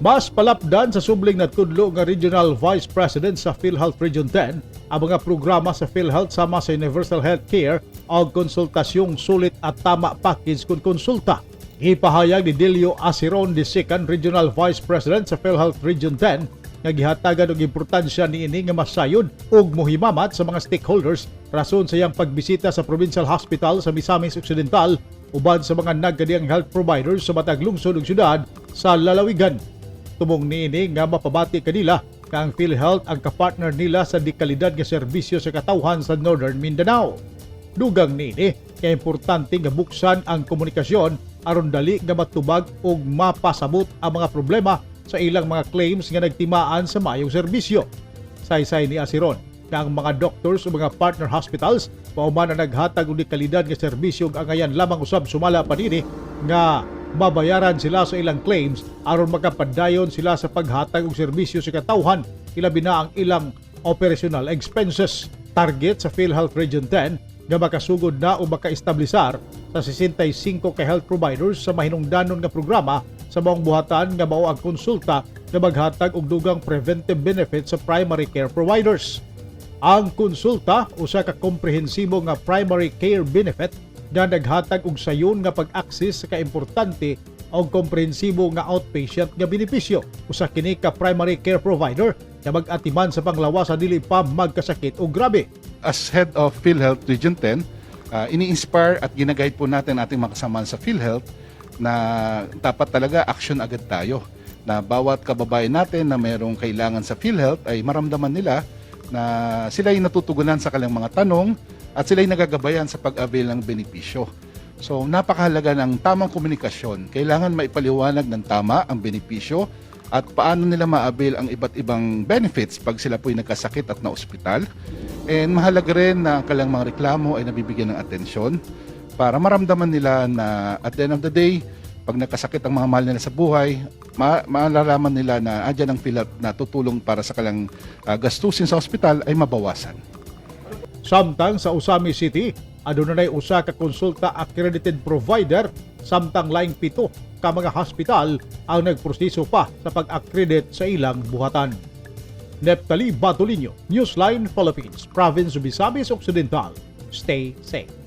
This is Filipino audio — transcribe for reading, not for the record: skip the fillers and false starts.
Mas palapdan sa subling na tudlo nga Regional Vice President sa PhilHealth Region 10 ang mga programa sa PhilHealth sama sa Universal Healthcare o konsultasyong sulit at tama package kung konsulta. Ipahayag ni Delio Asiron, the second Regional Vice President sa PhilHealth Region 10, nga gihatagan og importansya niini nga masayod ug mohimamat sa mga stakeholders rason sa iyang pagbisita sa Provincial Hospital sa Misamis Occidental uban sa mga nagkadiyang health providers sa matag lungsod ug syudad sa lalawigan. Tumong niini nga mapabati kanila nga ang PhilHealth ang kapartner nila sa dekalidad nga serbisyo sa katawhan sa Northern Mindanao. Dugang niini kay importante nga buksan ang komunikasyon aron dali nga matubag ug mapasabot ang mga problema sa ilang mga claims nga nagtimaan sa mayong serbisyo. Saysay ni Asiron na ang mga doctors o mga partner hospitals pauman na naghatag og dekalidad nga serbisyo ug angayan lamang usab sumala pa dinhi nga mabayaran sila sa ilang claims aron makapadayon sila sa paghatag og serbisyo sa katawhan ilabi na ang ilang operational expenses. Target sa PhilHealth Region 10 nga makasugod na o makaestablisar sa 65 ka health providers sa mahinungdanon nga programa sa maong buhatan nga mao ang konsulta nga maghatag og dugang preventive benefits sa primary care providers. Ang konsulta usa ka komprehensibo nga primary care benefit nga naghatag og sayon nga pag-access sa kaimportante og komprehensibo nga outpatient nga benepisyo. Usa kini ka primary care provider nga mag-atiman sa panglawas sa dili pa magkasakit o grabe. As head of PhilHealth Region 10, ini-inspire at ginaguide po natin ating mga kasamahan sa PhilHealth na dapat talaga action agad tayo. Na bawat kababayan natin na mayroong kailangan sa PhilHealth ay maramdaman nila na sila'y natutugunan sa kanilang mga tanong at sila'y nagagabayan sa pag-avail ng benepisyo. So napakahalaga ng tamang komunikasyon. Kailangan maipaliwanag ng tama ang benepisyo at paano nila ma-avail ang iba't ibang benefits pag sila po'y nagkasakit at na-ospital. And mahalaga rin na ang kanilang mga reklamo ay nabibigyan ng atensyon para maramdaman nila na at the end of the day, pag nagkasakit ang mga mahal nila sa buhay, malalaman nila na andyan ang PhilHealth na tutulong para sa kanilang gastusin sa ospital ay mabawasan. Samtang sa Usami City, adunay usa ka konsulta accredited provider samtang laing 7 ka mga hospital ang nagproseso pa sa pag-accredit sa ilang buhatan. Neptali Batolino, Newsline Philippines, Province of Misamis Occidental. Stay safe.